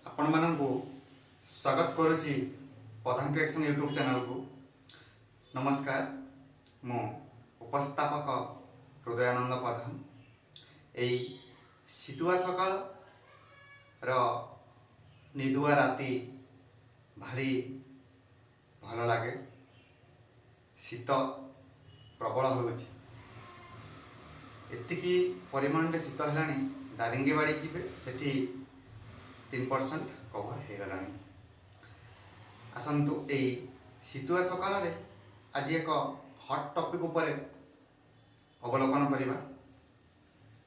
आपण मानंकु स्वागत करुछि प्रधान creation YouTube channel को। नमस्कार, मो उपस्थापक हृदयानंद प्रधान। एई शीतुआ सकाळ र निदुआ राति भारी भल लगे। शीत प्रबल होउछि, एतिकी परिमाण शीत हेलानी दारिंगीबाड़ी जिबे सेठी 3% कभर हो गलानी। आसतु एई शीतुआ सकाळ रे आज एक हट टॉपिक उपरे अवलोकन करिबा।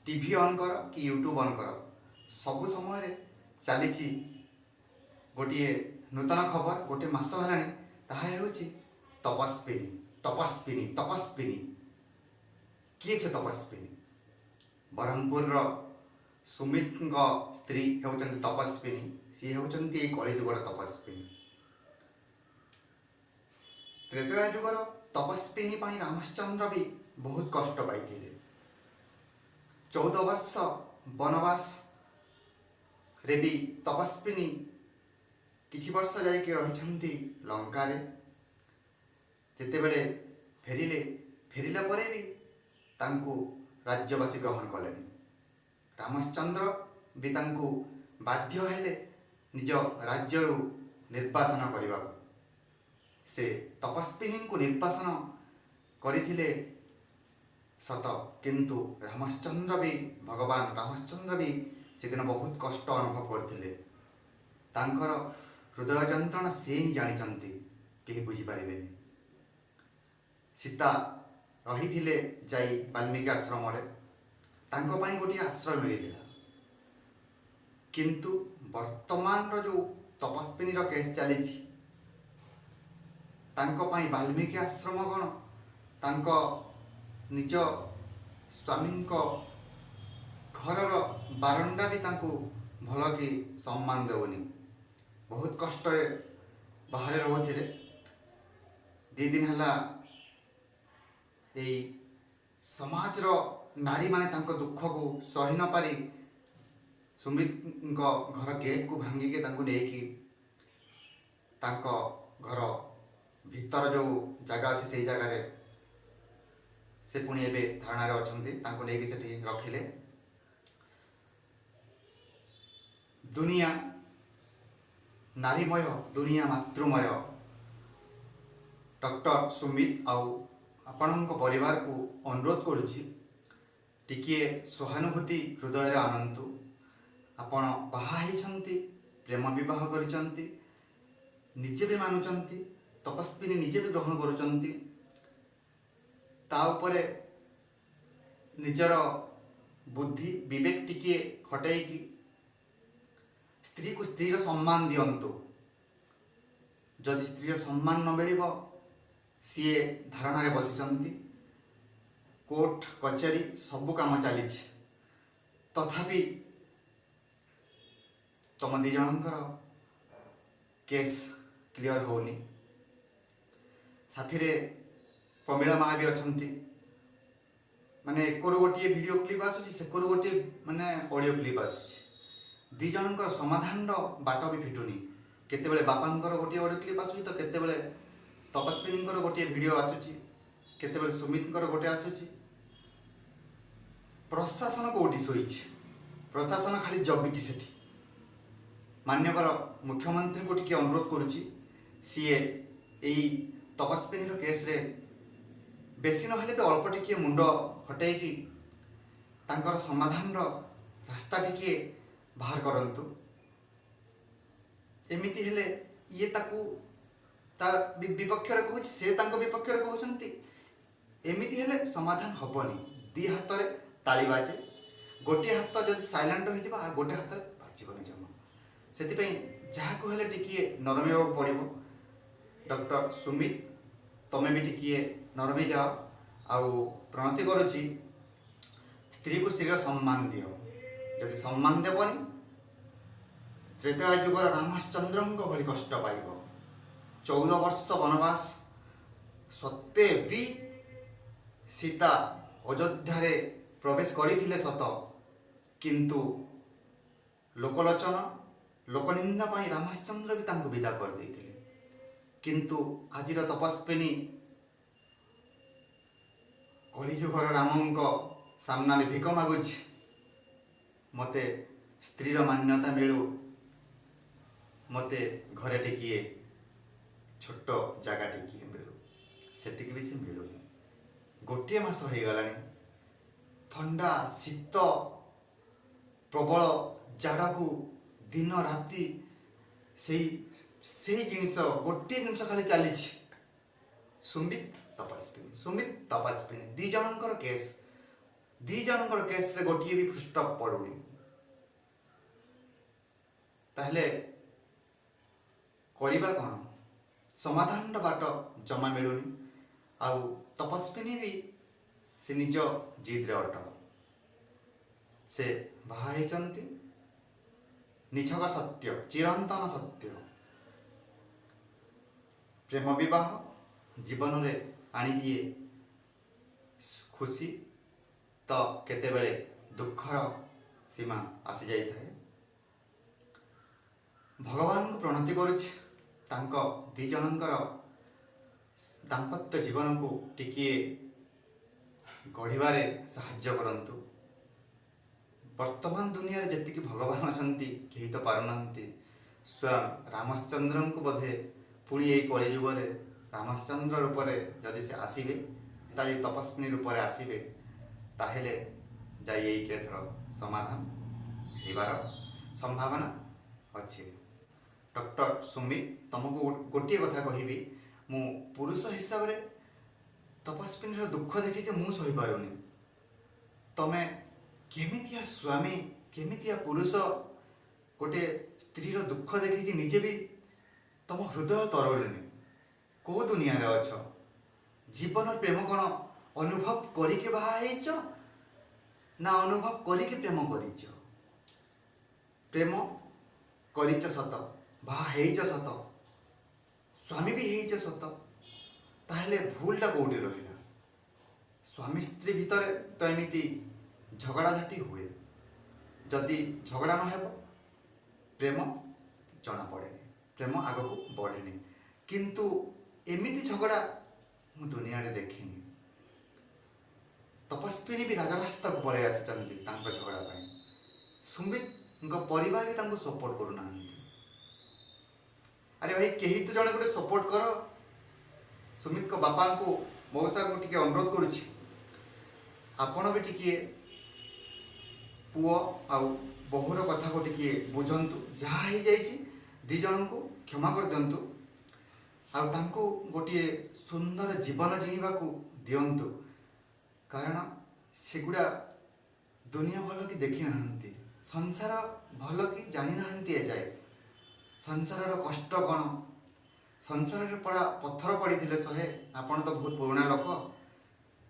टीवी ऑन कर कि यूट्यूब ऑन कर, सबु समय चली गोटे नूतन खबर। गोटे मास हेलानी ताहा हेउछि तपस्विनी तपस्विनी तपस्विनी। किए से तपस्विनी? ब्रह्मपुर सुमित स्त्री होउछन्ति तपस्विनी। सी होउछन्ति ए कलिजुगर तपस्विनी। त्रेतया जुगर तपस्विनी पाई रामचंद्र भी बहुत कष्ट पाइथिले। 14 वर्ष वनवास रे भी तपस्विनी किछि वर्ष जाइके रहिछन्ति लंका रे। जेतेबेले फेरिला परे भी तांको राज्यवासी ग्रहण कलेनि। रामचंद्र भी तांको बाध्य हेले निज राज्यरू निर्वासन करने। से तपस्विनी को निर्वासन करथिले सत, किंतु रामचंद्र भी भगवान रामचंद्र भी सेदिन बहुत कष्ट अनुभव करथिले। तांकर हृदय जंत्रणा से ही जानिचंती, केही बुझी पारिबेनी। सीता रही जाई वाल्मीकि आश्रम रे, तांको पाई गोटे आश्रय मिलिथिला। किंतु वर्तमान रो जो तपस्विनी रो केस चली, तांको पाई वाल्मीकि आश्रम कौन, तांको निज स्वामी को घर बारंडा भी तांको भल कि सम्मान देउनी। बहुत कष्ट बाहर रोथिले। 2 दिन हला एई समाज रो नारी माने तांको दुख को सही न पारी सुमित घर गेट को भांगी के तांको लेकी तांको घर भीतर जो जगह अच्छी से जगह रे से पुणी एबे धारणा रे अछंती। तांको लेकी सेठी रखिले। दुनिया नारीमय, दुनिया मातृमय। डॉक्टर सुमित आउ आपण परिवार को अनुरोध करुछि, टिके सहानुभूति हृदय रे आनंतु। आपण बाहा होइछंती, प्रेम विवाह करिछंती, निजे भी मानुछंती, तपस्विनी निजे भी ग्रहण करुछंती। ता उपरे निजर बुद्धि विवेक टिके खटाई स्त्री को स्त्री सम्मान दियंतु। जदि स्त्री सम्मान न मिलिबो, सीए धारणा रे बसिचंती। कोर्ट कचेरी सबु काम चली, तथापि तुम 2 जनकर केस क्लियर होनी। साथी रे प्रमीला माँ भी अच्छी। माने एकोर गोटे वीडियो क्लिप आसुची, सेकोर गोटे माने ऑडियो क्लिप आसुची। 2 जनकर समाधान बाट भी फिटुनी। केतेबेले बापांकर गोटे ऑडियो क्लिप आसुची, तो केतेबेले तपस्विनी गोटे वीडियो आसुची, केतेबेले सुमितकर गोटे आसुची। प्रशासन कोटी शोची, प्रशासन खाली जगिची सेठी। मान्यवर मुख्यमंत्री को टिके अनुरोध करुची, सीए एई तपस्विनी केस रे बेसी न हेले अल्प टिके मुंड खटेकी तांकर समाधान रास्ता टिके बाहर करंतु। एमिति हेले ये ताकू ता विपक्ष रे कहूछि, से तांको विपक्ष रे कहउछंती। एमिति हेले समाधान हबनी। 2 हाथ रे ताली बाजे, गोटे हाथ जदि साइलेंट हो जिबा आ गोटे हाथ रे बाजिबनी जमा। सेति पई जाहाको हेले टिके नरमेव पड़िबो। डॉक्टर सुमित, तमे भी टिके नरमे जाओ। आउ प्रणति करुछि, स्त्री को स्त्री सम्मान दियो। यदि सम्मान देबनी, त्रेता युगर रामचंद्र भली कष्ट पाइब। 14 वर्ष वनवास सत्वे भी सीता अयोध्या रे प्रवेश करथिले सत, किंतु लोकलोचन ଲୋକନିନ୍ଦା ପାଇଁ ରାମଚନ୍ଦ୍ର ବି ତାଙ୍କୁ ବିଦା କରିଦେଇଥିଲେ। କିନ୍ତୁ ଆଜିର ତପସ୍ୱିନୀ କଳିଯୁଗର ରାମଙ୍କ ସାମ୍ନାରେ ଭିକ ମାଗୁଛି, ମୋତେ ସ୍ତ୍ରୀର ମାନ୍ୟତା ମିଳୁ, ମୋତେ ଘରେ ଟିକିଏ ଛୋଟ ଜାଗା ଟିକିଏ ମିଳୁ। ସେତିକି ବି ସେ ମିଳୁନି। ଗୋଟିଏ ମାସ ହେଇଗଲାଣି, ଥଣ୍ଡା ଶୀତ ପ୍ରବଳ ଜାଡ଼କୁ ଦିନ ରାତି ସେଇ ଜିନିଷ, ଗୋଟିଏ ଜିନିଷ ଖାଲି ଚାଲିଛି, ସୁମିତ ତପସ୍ୱିନୀ। ଦୁଇ ଜଣଙ୍କର କେସ୍ରେ ଗୋଟିଏ ବି ପୃଷ୍ଠ ପଡ଼ୁନି। ତାହେଲେ କରିବା କ'ଣ? ସମାଧାନର ବାଟ ଜମା ମିଳୁନି। ଆଉ ତପସ୍ୱିନୀ ବି ସେ ନିଜ ଜିଦ୍ରେ ଅଟଳ। ସେ ବାହା ହେଇଛନ୍ତି, ନିଛକ ସତ୍ୟ, ଚିରନ୍ତନ ସତ୍ୟ। ପ୍ରେମ ବିବାହ ଜୀବନରେ ଆଣିଦିଏ ଖୁସି, ତ କେତେବେଳେ ଦୁଃଖର ସୀମା ଆସିଯାଇଥାଏ। ଭଗବାନଙ୍କୁ ପ୍ରଣତି କରୁଛି, ତାଙ୍କ ଦୁଇ ଜଣଙ୍କର ଦାମ୍ପତ୍ୟ ଜୀବନକୁ ଟିକିଏ ଗଢ଼ିବାରେ ସାହାଯ୍ୟ କରନ୍ତୁ। ବର୍ତ୍ତମାନ ଦୁନିଆରେ ଯେତିକି ଭଗବାନ ଅଛନ୍ତି କେହି ତ ପାରୁନାହାନ୍ତି। ସ୍ୱୟଂ ରାମଚନ୍ଦ୍ରଙ୍କୁ ବୋଧେ ପୁଣି ଏଇ କଳିଯୁଗରେ ରାମଚନ୍ଦ୍ର ରୂପରେ ଯଦି ସେ ଆସିବେ, ଯଦି ତପସ୍ୱିନୀ ରୂପରେ ଆସିବେ, ତାହେଲେ ଯାଇ ଏଇ କେସ୍ର ସମାଧାନ ହେବାର ସମ୍ଭାବନା ଅଛି। ଡକ୍ଟର ସୁମିତ, ତୁମକୁ ଗୋଟିଏ କଥା କହିବି, ମୁଁ ପୁରୁଷ ହିସାବରେ ତପସ୍ୱିନୀର ଦୁଃଖ ଦେଖିକି ମୁଁ ସହିପାରୁନି। ତମେ କେମିତିଆ ସ୍ୱାମୀ, କେମିତିଆ ପୁରୁଷ, ଗୋଟିଏ ସ୍ତ୍ରୀର ଦୁଃଖ ଦେଖିକି ନିଜେ ବି ତମ ହୃଦୟ ତରଳୁନି। କେଉଁ ଦୁନିଆରେ ଅଛ? ଜୀବନର ପ୍ରେମ କ'ଣ ଅନୁଭବ କରିକି ବାହା ହେଇଛ, ନା ଅନୁଭବ କରିକି ପ୍ରେମ କରିଛ? ପ୍ରେମ କରିଛ ସତ, ବାହା ହେଇଛ ସତ, ସ୍ୱାମୀ ବି ହେଇଛ ସତ, ତାହେଲେ ଭୁଲଟା କେଉଁଠି ରହିଲା? ସ୍ୱାମୀ ସ୍ତ୍ରୀ ଭିତରେ ତ ଏମିତି ଝଗଡ଼ାଝାଟି ହୁଏ। ଯଦି ଝଗଡ଼ା ନ ହେବ, ପ୍ରେମ ଜଣାପଡ଼େନି, ପ୍ରେମ ଆଗକୁ ବଢ଼େନି। କିନ୍ତୁ ଏମିତି ଝଗଡ଼ା ମୁଁ ଦୁନିଆରେ ଦେଖିନି। ତପସ୍ୱିନୀ ବି ରାଜରାସ୍ତାକୁ ପଳାଇ ଆସିଛନ୍ତି ତାଙ୍କ ଝଗଡ଼ା ପାଇଁ। ସୁମିତଙ୍କ ପରିବାର ବି ତାଙ୍କୁ ସପୋର୍ଟ କରୁନାହାନ୍ତି। ଆରେ ଭାଇ, କେହି ତ ଜଣେ ଗୋଟେ ସପୋର୍ଟ କର। ସୁମିତଙ୍କ ବାପାଙ୍କୁ, ମଉସାଙ୍କୁ ଟିକେ ଅନୁରୋଧ କରୁଛି, ଆପଣ ବି ଟିକିଏ ପୁଅ ଆଉ ବୋହୂର କଥାକୁ ଟିକିଏ ବୁଝନ୍ତୁ। ଯାହା ହେଇଯାଇଛି ଦୁଇ ଜଣଙ୍କୁ କ୍ଷମା କରିଦିଅନ୍ତୁ, ଆଉ ତାଙ୍କୁ ଗୋଟିଏ ସୁନ୍ଦର ଜୀବନ ଜିଇବାକୁ ଦିଅନ୍ତୁ। କାରଣ ସେଗୁଡ଼ା ଦୁନିଆ ଭଲ କି ଦେଖିନାହାନ୍ତି, ସଂସାର ଭଲ କି ଜାଣିନାହାନ୍ତି ଏଯାଏ। ସଂସାରର କଷ୍ଟ କ'ଣ? ସଂସାରରେ ପଡ଼ା ପଥର ପଡ଼ିଥିଲେ ସହେ। ଆପଣ ତ ବହୁତ ପୁରୁଣା ଲୋକ,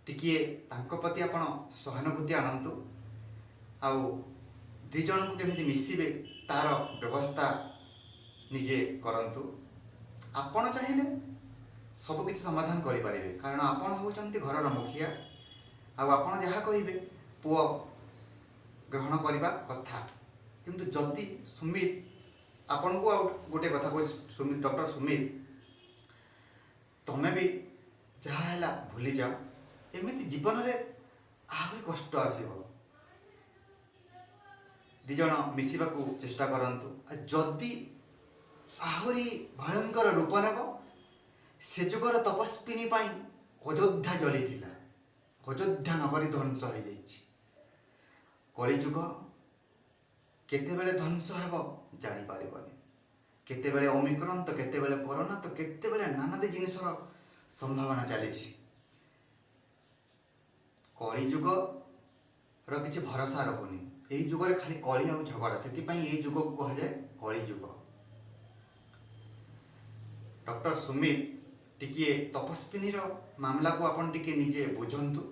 ଟିକିଏ ତାଙ୍କ ପ୍ରତି ଆପଣ ସହାନୁଭୂତି ଆଣନ୍ତୁ। ଆଉ ଦୁଇ ଜଣଙ୍କୁ କେମିତି ମିଶିବେ ତା'ର ବ୍ୟବସ୍ଥା ନିଜେ କରନ୍ତୁ। ଆପଣ ଚାହିଁଲେ ସବୁକିଛି ସମାଧାନ କରିପାରିବେ, କାରଣ ଆପଣ ହେଉଛନ୍ତି ଘରର ମୁଖିଆ। ଆଉ ଆପଣ ଯାହା କହିବେ ପୁଅ ଗ୍ରହଣ କରିବା କଥା। କିନ୍ତୁ ଯଦି ସୁମିତ, ଆପଣଙ୍କୁ ଆଉ ଗୋଟେ କଥା କହୁଛି ସୁମିତ, ଡକ୍ଟର ସୁମିତ, ତମେ ବି ଯାହା ହେଲା ଭୁଲିଯାଅ। ଏମିତି ଜୀବନରେ ଆହୁରି କଷ୍ଟ ଆସିବ। ଦୁଇ ଜଣ ମିଶିବାକୁ ଚେଷ୍ଟା କରନ୍ତୁ। ଆଉ ଯଦି ଆହୁରି ଭୟଙ୍କର ରୂପ ନେବ, ସେ ଯୁଗର ତପସ୍ୱିନୀ ପାଇଁ ଅଯୋଧ୍ୟା ଜଳିଥିଲା, ଅଯୋଧ୍ୟା ନଗରୀ ଧ୍ୱଂସ ହୋଇଯାଇଛି। କଳିଯୁଗ କେତେବେଳେ ଧ୍ୱଂସ ହେବ ଜାଣିପାରିବନି। କେତେବେଳେ ଓମିକ୍ରନ୍ ତ କେତେବେଳେ କରୋନା, ତ କେତେବେଳେ ନାନାଦି ଜିନିଷର ସମ୍ଭାବନା ଚାଲିଛି। କଳିଯୁଗର କିଛି ଭରସା ରହୁନି। ଏଇ ଯୁଗରେ ଖାଲି କଳି ଆଉ ଝଗଡ଼ା, ସେଥିପାଇଁ ଏଇ ଯୁଗକୁ କୁହାଯାଏ କଳିଯୁଗ। ଡକ୍ଟର ସୁମିତ, ଟିକିଏ ତପସ୍ୱିନୀର ମାମଲାକୁ ଆପଣ ଟିକିଏ ନିଜେ ବୁଝନ୍ତୁ।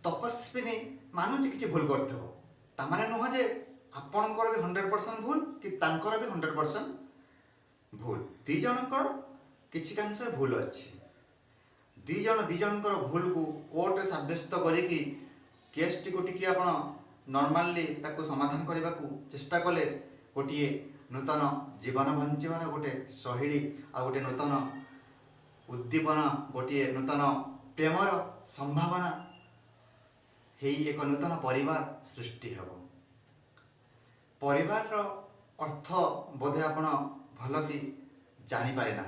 ତପସ୍ୱିନୀ ମାନୁଛି କିଛି ଭୁଲ କରିଥିବ, ତାମାନେ ନୁହଁ ଯେ ଆପଣଙ୍କର ବି 100% ଭୁଲ କି ତାଙ୍କର ବି 100% ଭୁଲ। ଦୁଇ ଜଣଙ୍କର କିଛି କାଂଶରେ ଭୁଲ ଅଛି। ଦୁଇ ଜଣଙ୍କର ଭୁଲକୁ କୋର୍ଟରେ ସାବ୍ୟସ୍ତ କରିକି କେସ୍ଟିକୁ ଟିକିଏ ଆପଣ नॉर्मली ताको समाधान करने को चेष्टा कले गोटे नूतन जीवन बंचार गोटे शैली आ गोटे नूतन उद्दीपना गोटे नूतन प्रेमर संभावना हे एक नूतन परिवार सृष्टि हेब। परिवार अर्थ बोधे आपण भल कि जानीपारे ना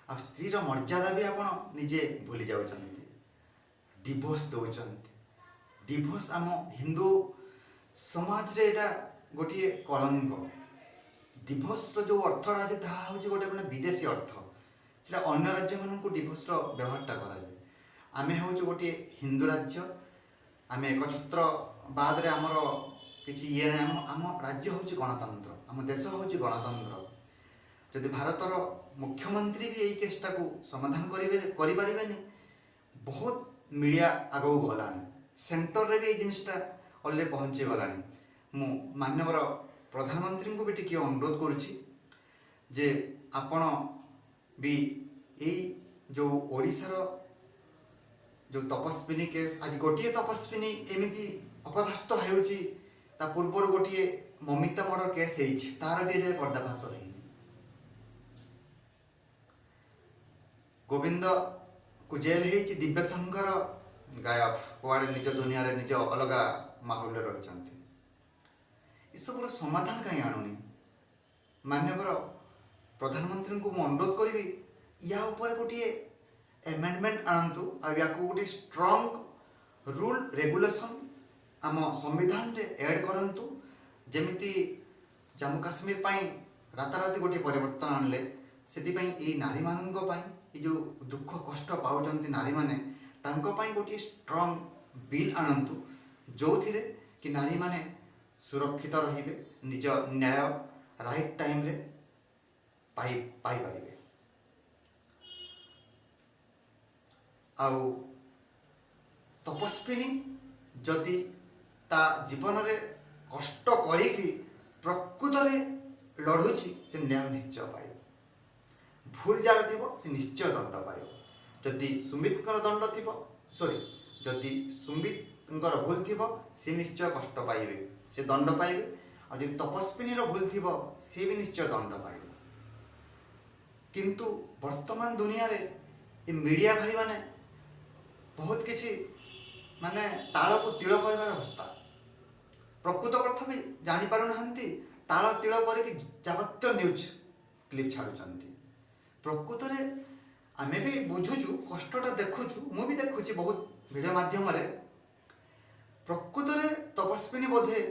आ स्त्री मर्यादा भी आपण निजे भूली जाउछन्ति। डिवोर्स दौरान डिवोर्स आम हिंदू समाज रे एटा गोटे कलंक। डिवोर्स जो अर्थटा जे ताहा होछि गोटे माने विदेशी अर्थ सेटा अन्य राज्य मानकु डिवोर्स व्यवहारटा करा जाय। आमे होछु गोटे हिंदू राज्य आमे एकछत्र बाद रे हमर किछि ये आम राज्य होछि गणतंत्र आम देश होछि गणतंत्र। जदि भारतर मुख्यमंत्री भी यही केसटा को समाधान करें बहुत मीडिया आगो गलानी सेंटर रे भी ये जिनटा अलरेडी पहुँची गलानी। मु माननीय प्रधानमंत्री को भी टिके अनुरोध करुछि जे आपण भी यही जो ओडिशार जो तपस्विनी केस आज गोटे तपस्विनी एमती अपदस्थ होउछि ता पूर्वर गोटे ममिता मर्डर केस होइछि तार भी जे पर्दाफाश होइनि। गोविंद को जेल होइछि दिव्यशंकर गायब कुआड़े निज दुनिया रे निज अलगा माहौल रे रहिछन्ति। इसबुर समाधान कहीं आणुनी माननीय प्रधानमंत्री को अनुरोध करी या ऊपर गोटे एमेंडमेंट आणतु आ या गोटे स्ट्रॉन्ग रूल रेगुलेशन आम संविधान रे ऐड करंतु जेमिति जम्मू काश्मीर पाई राताराति गोटे परिवर्तन आणले सेति ये नारी मानक ये जो दुख कष्ट पाउचंती नारी माने तांको पाई गोटे स्ट्रॉन्ग बिल आणंतु जो थिरे कि नारी माने सुरक्षित रहिबे निज न्याय राइट टाइम रे पाई पारिबे। आउ तपस्विनी जदि ता जीवन रे कष्ट करिकी प्रकृत रे लड़ुची से न्याय निश्चय पाइब। भूल जार थी से निश्चय दंड पाइब। जदि सुमित दंड थी सॉरी जदि सुमित भूल थी सी निश्चय कष्ट पाइबे से दंड पाइबे। और जदि तपस्विनी भूल थी सी भी निश्चय दंड पाइबे। किंतु वर्तमान दुनिया रे ये मीडिया भाई माने बहुत किसी माने ताल को तिल कर हस्ता प्रकृत अर्थ भी जानी पारु नाहंती ताल तिल करके जावत्य न्यूज क्लिप छाड़ुचंती। प्रकृत रे आमे भी बुझुचु कष्टटा देखुचु मु भी देखुची बहुत वीडियो माध्यम रे प्रकृत रे तपस्विनी बोधे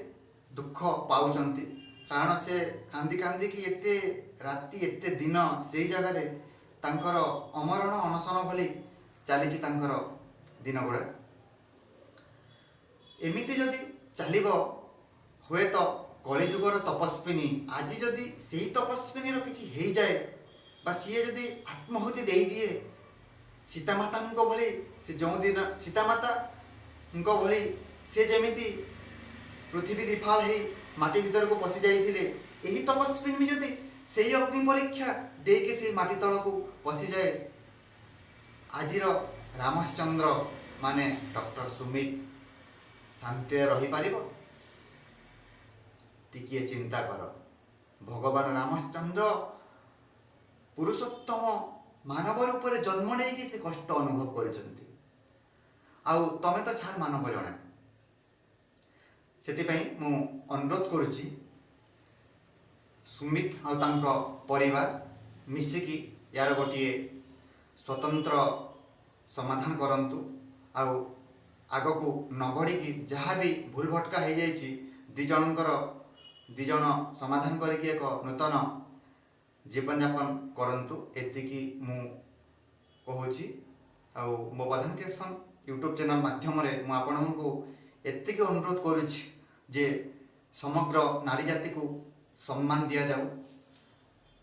दुख पाउचंती कारण से कांदी कांदी कि एते राति एते दिन से जगह रे तांकर अमरण अनशन भली चली तांकर दिन गुड़ा एमिति जदि चलिबो हुए तो कलिजुगर तपस्विनी आज जदि से तपस्विनी किसी हो जाए बा सी जदि आत्माहुति दे दिए सीतामाता भली से जो दिन सीतामाता भली से जमीती पृथ्वी दिफाल हो माटी भीतर को पशि जाइए यही तपस्विनी जदि से अग्नि परीक्षा देके से माटी तल को पशि जाए आजिर रामचंद्र माने डॉक्टर सुमित शांति रही पार टिके चिंता कर। भगवान रामचंद्र पुरुषोत्तम मानव रूप में जन्म नहीं से कष्ट अनुभव कर तमें तो छार मानव जड़े से मु अनुरोध करुच्ची सुमित आ परिवार मिसिकी यार गोटे स्वतंत्र समाधान करंतु आग को न बढ़ी जहाँ भी भूल भटका हो जाइए दी जन समाधान करके एक नूतन जीवन यापन करंतु एतिकी मु कहूची मो बधान किशन यूट्यूब चैनल माध्यम रे मु आपनको एतिकी अनुरोध करुछि जे समग्र नारी जाति को सम्मान दिया जाऊ।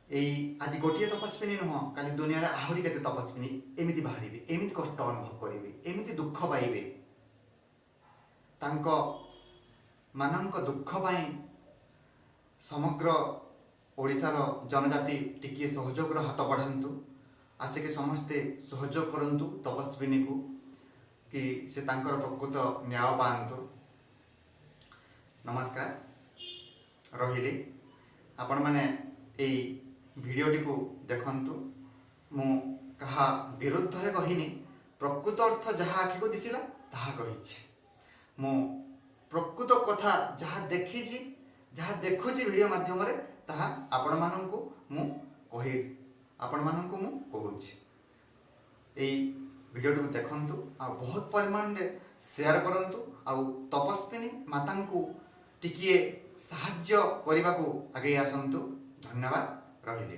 यही आज गोटे तपस्विनी नुह काली दुनिया रे आहरी केते तपस्विनी एमिति बाहरिबे एमिति कष्ट अनुभव करिवे एमिति दुख पाइबे तांको मानक दुख पाई समग्र ओडिशार जनजाति टिके सहयोग हाथ बढ़ातु आसिके समस्ते सहयोग करंतु तपस्विनी को कि से तांकर प्रकृत न्याय पातु। नमस्कार रही आपण मैंने यही भिडटी को देखु मु कहा विरुद्ध रे कहनी प्रकृत अर्थ जहाँ आखि को दिशिला ताहा कही मु प्रकृत कथा जहाँ देखी जहाँ देखुची वीडियो माध्यम रे ताहा आपण माननकु मु कहि आपण माननकु मु कहूची एई वीडियो को देखंतु आ बहुत परिमाण रे शेयर करंतु आ तपस्विनी मातांकु टिकिए साहाय्य करने को आगे आसंतु। धन्यवाद रही।